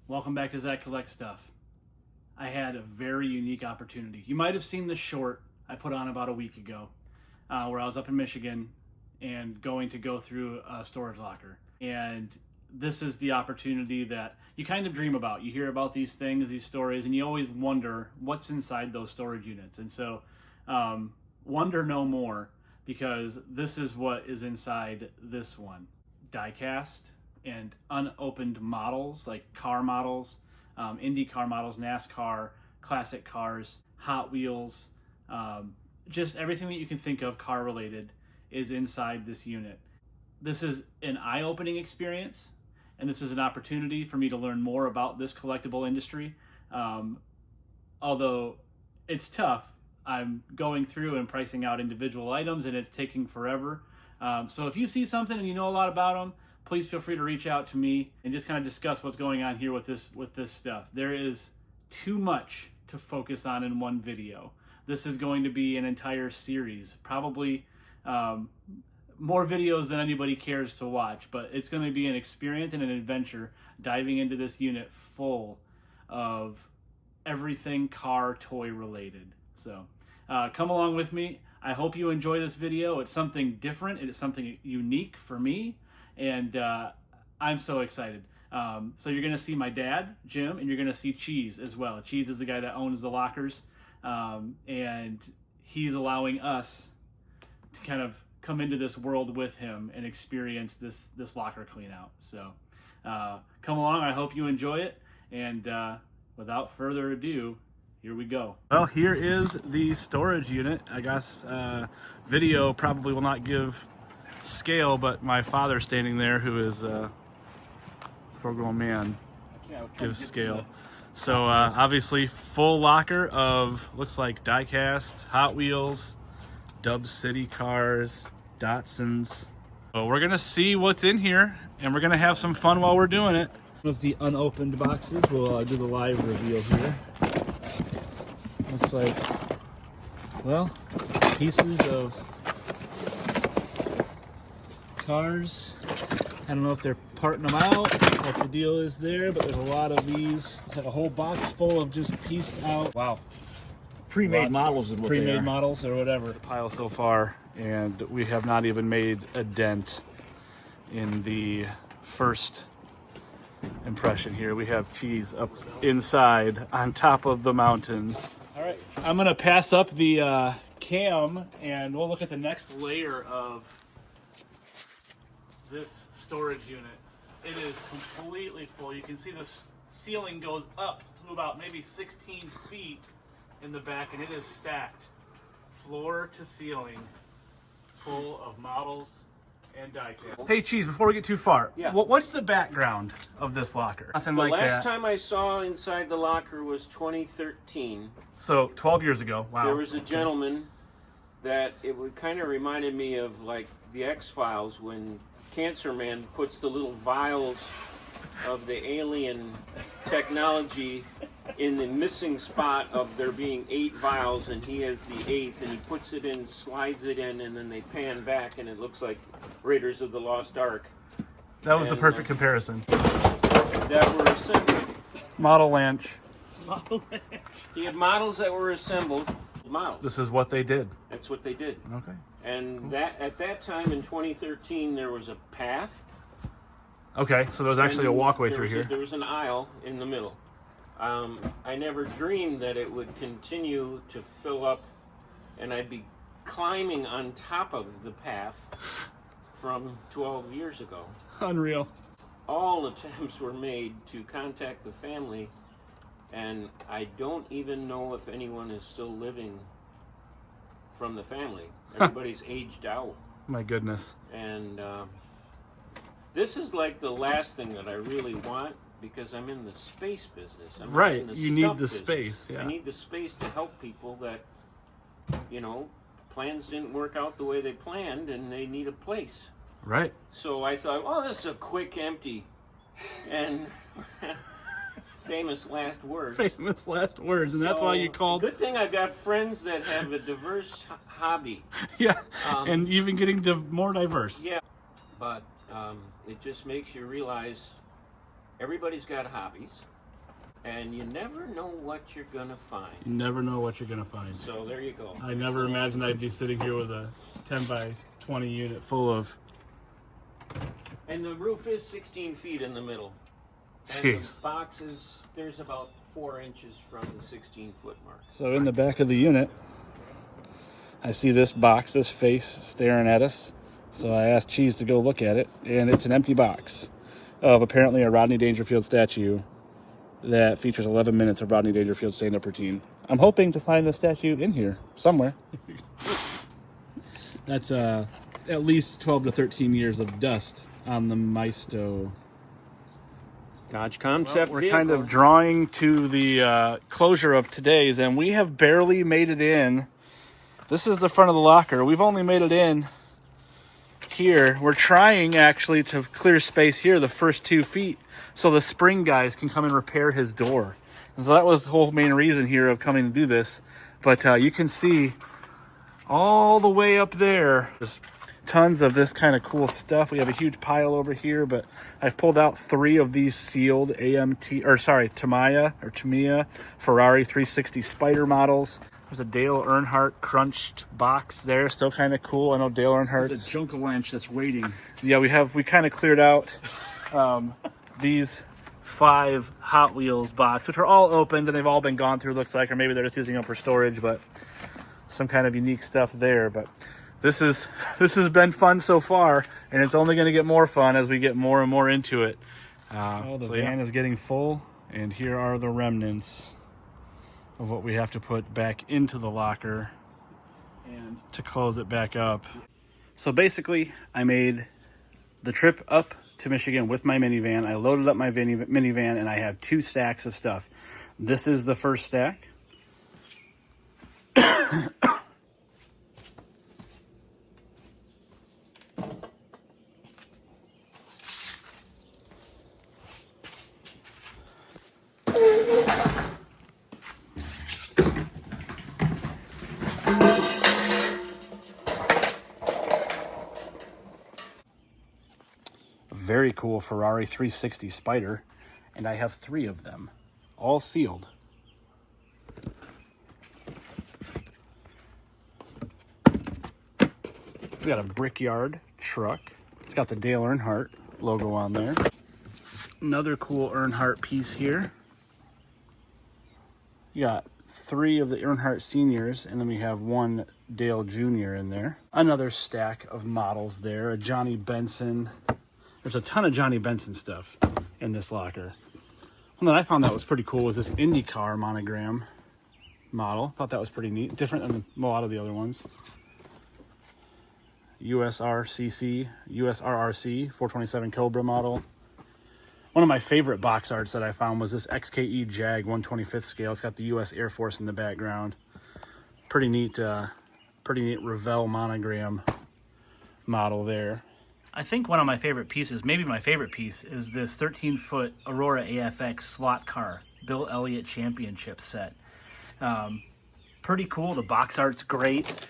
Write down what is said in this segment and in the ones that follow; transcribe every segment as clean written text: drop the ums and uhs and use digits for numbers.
Welcome back to Zach Collect Stuff. I had a very unique opportunity. You might have seen the short I put on about a week ago where I was up in Michigan and going to go through a storage locker. And this is the opportunity that you kind of dream about. You hear about these things, these stories, and you always wonder what's inside those storage units. And so wonder no more, because this is what is inside this one. Diecast and unopened models, like car models, Indy car models, NASCAR, classic cars, Hot Wheels, just everything that you can think of car related is inside this unit. This is an eye-opening experience, and this is an opportunity for me to learn more about this collectible industry. Although it's tough, I'm going through and pricing out individual items, and it's taking forever. So if you see something and you know a lot about them, please feel free to reach out to me and just kind of discuss what's going on here with this stuff. There is too much to focus on in one video. This is going to be an entire series, probably more videos than anybody cares to watch, but it's going to be an experience and an adventure diving into this unit full of everything car toy related. So come along with me. I hope you enjoy this video. It's something different. It is something unique for me, and I'm so excited. So you're going to see my dad, Jim, and you're going to see Cheese as well. Cheese is the guy that owns the lockers, and he's allowing us to kind of come into this world with him and experience this locker clean out. So come along. I hope you enjoy it, and without further ado, here we go. Well, here is the storage unit. I guess video probably will not give scale, but my father standing there, who is a full-grown man, gives scale. So obviously full locker of, looks like diecast, Hot Wheels, Dub City cars, Datsuns. So we're gonna see what's in here, and we're gonna have some fun while we're doing it. With the unopened boxes, we'll do the live reveal here. Looks like, well, pieces of cars. I don't know if they're parting them out, what the deal is there, but there's a lot of these. It's like a whole box full of just pieced out. Wow. Pre-made models is what they are. Pre-made models or whatever. The pile so far, and we have not even made a dent in the first impression here. We have Cheese up inside on top of the mountains. All right, I'm gonna pass up the cam, and we'll look at the next layer of this storage unit. It is completely full. You can see the ceiling goes up to about maybe 16 feet in the back, and it is stacked floor to ceiling full of models and diecast. Hey Cheese, before we get too far, yeah, what's the background of this locker? Nothing like that. The last time I saw inside the locker was 2013. So 12 years ago. Wow. There was a gentleman that it would kind of reminded me of like the X-Files when Cancer Man puts the little vials of the alien technology in the missing spot of there being 8 vials, and he has the 8th, and he puts it in, slides it in, and then they pan back, and it looks like Raiders of the Lost Ark. That was the perfect comparison. That were assembled. Model Lanch. He had models that were assembled. Models. This is what they did. That's what they did. Okay. And cool. That at that time in 2013, there was a path. Okay, so there was actually a walkway through here. There was an aisle in the middle. I never dreamed that it would continue to fill up, and I'd be climbing on top of the path from 12 years ago. Unreal. All attempts were made to contact the family, and I don't even know if anyone is still living from the family. Everybody's aged out. My goodness. And this is like the last thing that I really want, because I'm in the space business. I'm right. in the you need the business. space. Yeah. I need the space to help people that, you know, plans didn't work out the way they planned, and they need a place. Right. So I thought, oh, this is a quick empty. And famous last words. Famous last words, and that's why you called. Good thing I've got friends that have a diverse hobby. Yeah, and even getting more diverse. Yeah, but it just makes you realize everybody's got hobbies. And you never know what you're gonna find. You never know what you're gonna find. So there you go. I never imagined I'd be sitting here with a 10 by 20 unit full of. And the roof is 16 feet in the middle. And Jeez. the box is, there's about 4 inches from the 16-foot mark. So in the back of the unit, I see this box, this face staring at us. So I asked Cheese to go look at it, and it's an empty box of apparently a Rodney Dangerfield statue that features 11 minutes of Rodney Dangerfield stand-up routine. I'm hoping to find the statue in here somewhere. That's at least 12 to 13 years of dust on the Maisto. Dodge Concept We're vehicle. kind of drawing to the closure of today's, and we have barely made it in. This is the front of the locker. We've only made it in here. We're trying actually to clear space here the first 2 feet so the spring guys can come and repair his door. And so that was the whole main reason here of coming to do this. But you can see all the way up there, there's tons of this kind of cool stuff. We have a huge pile over here, but I've pulled out 3 of these sealed Tamiya Ferrari 360 Spider models. There's a Dale Earnhardt crunched box there, still kind of cool. I know Dale Earnhardt's The Junkalanch that's waiting. Yeah, we kind of cleared out these 5 Hot Wheels box, which are all opened and they've all been gone through, looks like, or maybe they're just using them for storage, but some kind of unique stuff there. But this has been fun so far, and it's only going to get more fun as we get more and more into it. The van is getting full, and here are the remnants of what we have to put back into the locker and to close it back up. So basically, I made the trip up to Michigan with my minivan. I loaded up my minivan, and I have 2 stacks of stuff. This is the first stack. Very cool Ferrari 360 Spider, and I have 3 of them, all sealed. We got a Brickyard truck. It's got the Dale Earnhardt logo on there. Another cool Earnhardt piece here. You got 3 of the Earnhardt seniors, and then we have 1 Dale Jr. in there. Another stack of models there, a Johnny Benson. There's a ton of Johnny Benson stuff in this locker. One that I found that was pretty cool was this IndyCar monogram model. Thought that was pretty neat. Different than a lot of the other ones. USRCC 427 Cobra model. One of my favorite box arts that I found was this XKE Jag 125th scale. It's got the US Air Force in the background. Pretty neat Revell monogram model there. I think one of my favorite pieces, maybe my favorite piece, is this 13-foot Aurora AFX slot car, Bill Elliott Championship set. Pretty cool. The box art's great.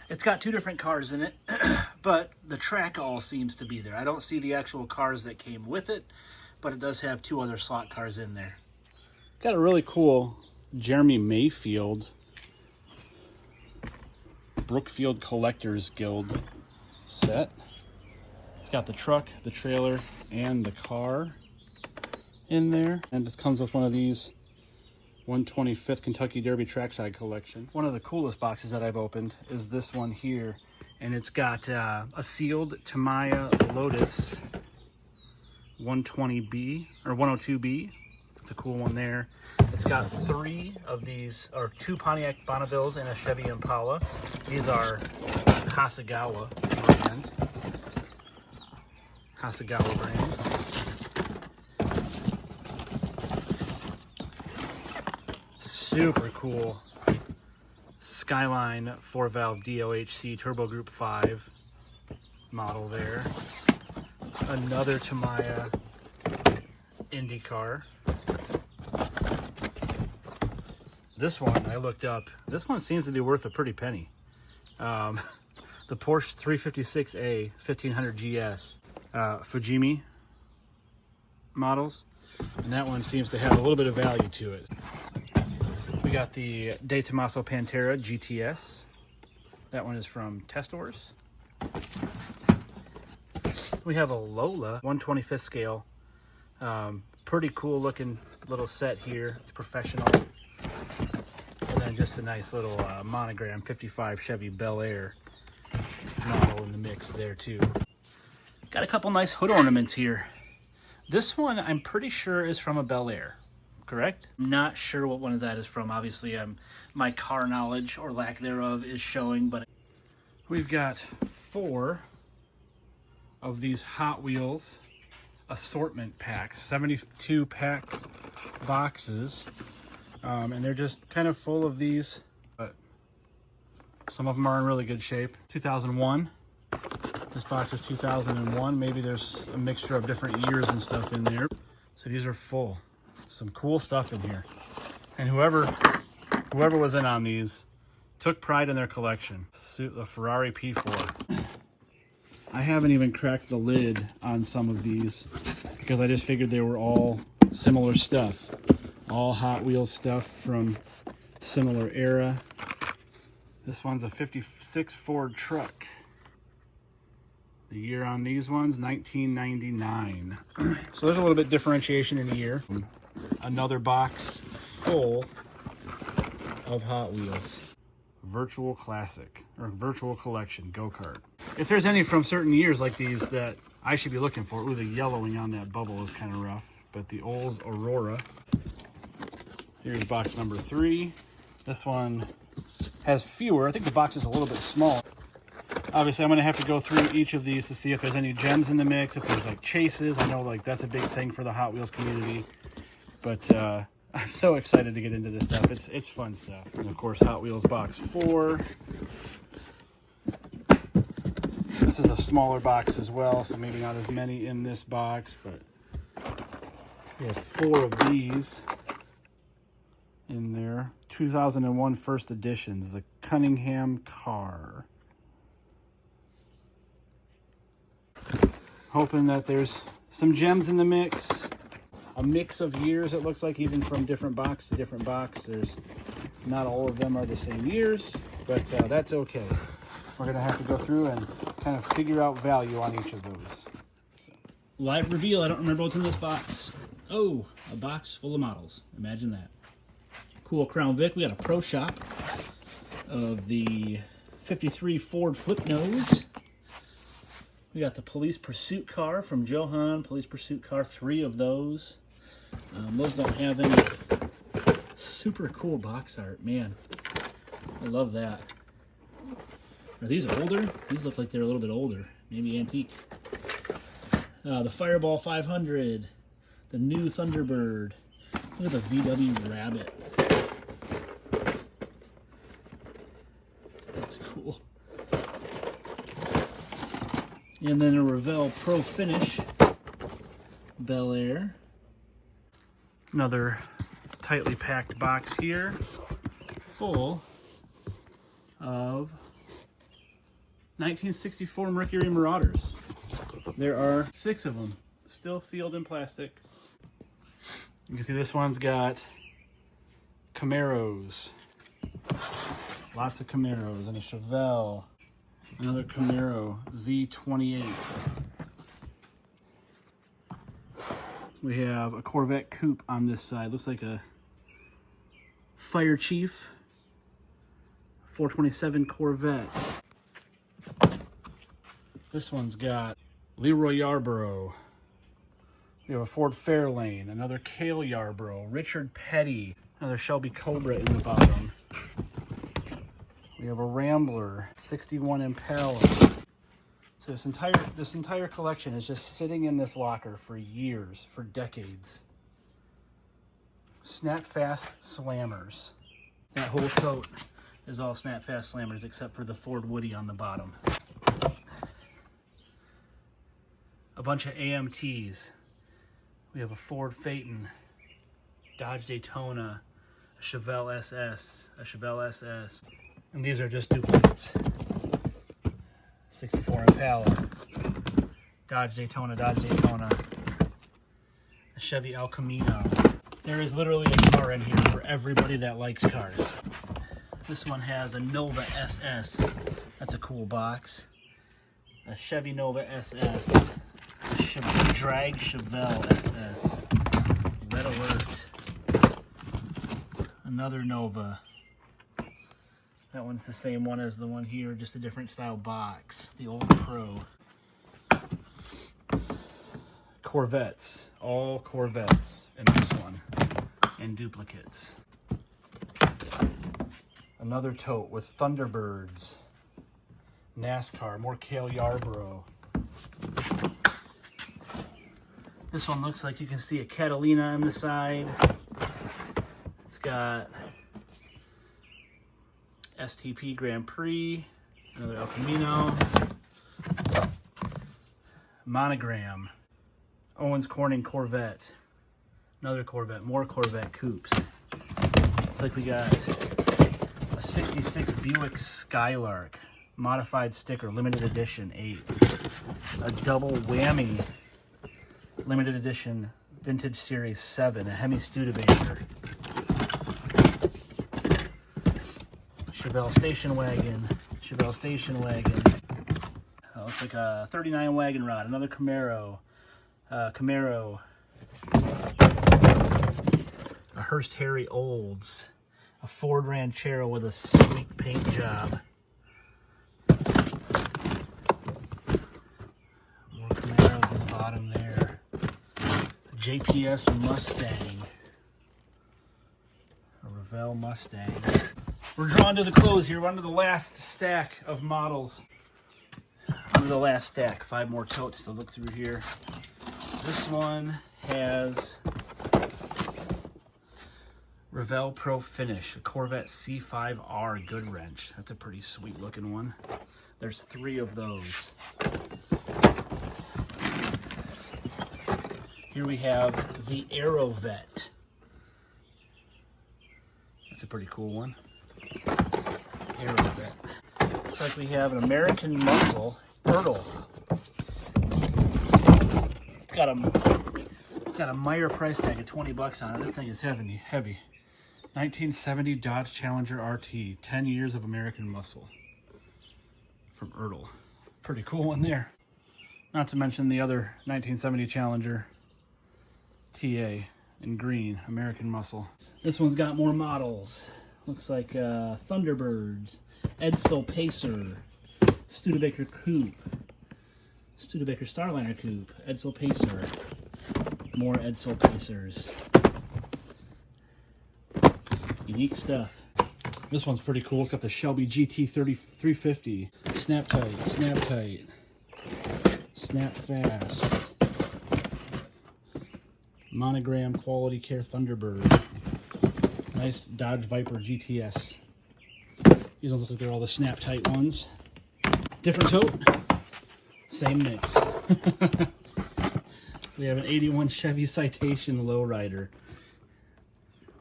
It's got 2 different cars in it, but the track all seems to be there. I don't see the actual cars that came with it, but it does have 2 other slot cars in there. Got a really cool Jeremy Mayfield Brookfield Collectors Guild set. It's got the truck, the trailer, and the car in there. And it comes with one of these 125th Kentucky Derby Trackside Collection. One of the coolest boxes that I've opened is this one here. And it's got a sealed Tamiya Lotus 120B, or 102B. It's a cool one there. It's got 3 of these, or 2 Pontiac Bonnevilles and a Chevy Impala. These are Hasegawa brand. Hasegawa brand. Super cool Skyline 4-valve DOHC Turbo Group 5 model there. Another Tamiya IndyCar. This one I looked up. This one seems to be worth a pretty penny. The Porsche 356A 1500 GS Fujimi models. And that one seems to have a little bit of value to it. We got the De Tomaso Pantera GTS. That one is from Testors. We have a Lola 1/25th scale. Pretty cool looking little set here. It's professional. And then just a nice little monogram 55 Chevy Bel Air model in the mix there too. Got a couple nice hood ornaments here. This one I'm pretty sure is from a Bel Air, correct? I'm not sure what one of that is from. Obviously, my car knowledge or lack thereof is showing, but we've got 4 of these Hot Wheels assortment packs, 72 pack boxes, and they're just kind of full of these, but some of them are in really good shape. 2001. This box is 2001. Maybe there's a mixture of different years and stuff in there. So these are full. Some cool stuff in here. And whoever was in on these took pride in their collection. The Ferrari P4. I haven't even cracked the lid on some of these because I just figured they were all similar stuff. All Hot Wheels stuff from similar era. This one's a 56 Ford truck. The year on these ones, 1999. So there's a little bit differentiation in the year. Another box full of Hot Wheels. Virtual Classic, or Virtual Collection, go-kart. If there's any from certain years like these that I should be looking for, ooh, the yellowing on that bubble is kind of rough, but the Olds Aurora. Here's box number 3. This one has fewer. I think the box is a little bit small. Obviously, I'm going to have to go through each of these to see if there's any gems in the mix, if there's like chases. I know like that's a big thing for the Hot Wheels community. But I'm so excited to get into this stuff. It's fun stuff. And of course, Hot Wheels box 4. This is a smaller box as well, so maybe not as many in this box, but we have 4 of these in there. 2001 first editions, the Cunningham car. Hoping that there's some gems in the mix. A mix of years, it looks like, even from different box to different box. There's not all of them are the same years, but that's okay. We're gonna have to go through and kind of figure out value on each of those. So. Live reveal, I don't remember what's in this box. Oh, a box full of models. Imagine that. Cool Crown Vic. We got a Pro Shop of the 53 Ford Flip Nose. We got the Police Pursuit car from Johan. Police Pursuit car, 3 of those. Those don't have any super cool box art. Man, I love that. Are these older? These look like they're a little bit older. Maybe antique. The Fireball 500. The new Thunderbird. Look at the VW Rabbit. That's cool. And then a Revell Pro Finish Bel Air. Another tightly packed box here, full of 1964 Mercury Marauders. There are 6 of them, still sealed in plastic. You can see this one's got Camaros. Lots of Camaros and a Chevelle. Another Camaro Z28. We have a Corvette Coupe on this side. Looks like a Fire Chief 427 Corvette. This one's got Leroy Yarborough. We have a Ford Fairlane, another Cale Yarborough, Richard Petty, another Shelby Cobra in the bottom. We have a Rambler, 61 Impala. So this entire collection is just sitting in this locker for years, for decades. Snap-fast Slammers. That whole tote is all Snap-fast Slammers except for the Ford Woody on the bottom. A bunch of AMTs. We have a Ford Phaeton, Dodge Daytona, a Chevelle SS, a Chevelle SS. And these are just duplicates. 64 Impala, Dodge Daytona, A Chevy El Camino. There is literally a car in here for everybody that likes cars. This one has a Nova SS. That's a cool box. A Chevy Nova SS. A drag Revell SS. Red Alert. Another Nova. That one's the same one as the one here, just a different style box. The old Pro. Corvettes. All Corvettes in this one. And duplicates. Another tote with Thunderbirds. NASCAR. More Cale Yarborough. This one looks like you can see a Catalina on the side. It's got STP Grand Prix, another El Camino, Monogram, Owens Corning Corvette, another Corvette, more Corvette coupes. Looks like we got a 66 Buick Skylark, modified sticker, limited edition 8, a double whammy, limited edition vintage series 7, a Hemi Studebaker, Revell station wagon. Looks like a 39 wagon rod. Another Camaro. A Hearst Harry Olds. A Ford Ranchero with a sweet paint job. More Camaros at the bottom there. A JPS Mustang. A Revell Mustang. We're drawn to the close here. We're under the last stack of models. Under the last stack. 5 more totes to look through here. This one has Revell Pro Finish, a Corvette C5R Good Wrench. That's a pretty sweet looking one. There's 3 of those. Here we have the Aerovet. That's a pretty cool one. Aerovet. Looks like we have an American Muscle Ertl. It's got a Meyer price tag of $20 on it. This thing is heavy. 1970 Dodge Challenger RT. 10 years of American Muscle. From Ertl. Pretty cool one there. Not to mention the other 1970 Challenger TA in green. American Muscle. This one's got more models. Looks like Thunderbirds, Edsel Pacer, Studebaker Coupe, Studebaker Starliner Coupe, Edsel Pacer, more Edsel Pacers. Unique stuff. This one's pretty cool. It's got the Shelby GT 350, Snap Tight, Snap Fast, Monogram Quality Care Thunderbird. Nice Dodge Viper GTS. These ones look like they're all the Snap Tight ones. Different tote, same mix. We have an 81 Chevy Citation Lowrider.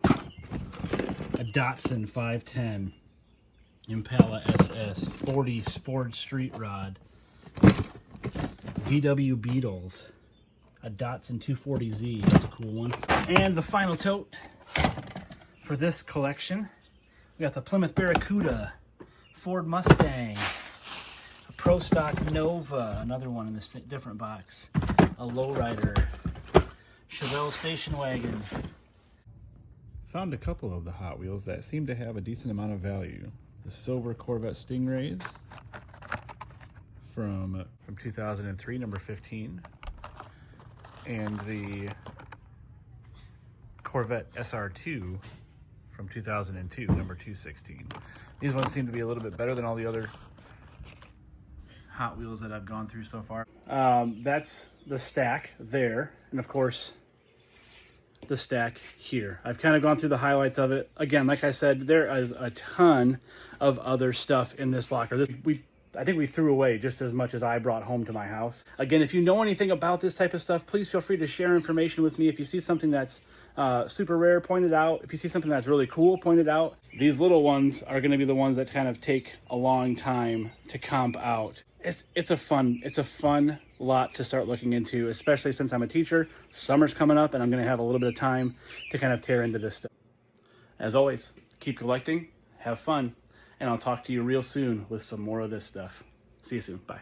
A Datsun 510. Impala SS. 40 Ford Street Rod. VW Beetles. A Datsun 240Z. That's a cool one. And the final tote for this collection, we got the Plymouth Barracuda, Ford Mustang, a Pro Stock Nova, another one in this different box, a Lowrider, Chevelle station wagon. Found a couple of the Hot Wheels that seem to have a decent amount of value. The silver Corvette Stingrays from 2003, number 15, and the Corvette SR2 from 2002, number 216. These ones seem to be a little bit better than all the other Hot Wheels that I've gone through so far. That's the stack there, and of course the stack here. I've kind of gone through the highlights of it. Again, like I said, there is a ton of other stuff in this locker. I think we threw away just as much as I brought home to my house. Again, if you know anything about this type of stuff, please feel free to share information with me. If you see something that's super rare, point it out. If you see something that's really cool, point it out. These little ones are going to be the ones that kind of take a long time to comp out. it's a fun lot to start looking into, especially since I'm a teacher. Summer's coming up and I'm going to have a little bit of time to kind of tear into this stuff. As always, keep collecting, have fun, and I'll talk to you real soon with some more of this stuff. See you soon. Bye.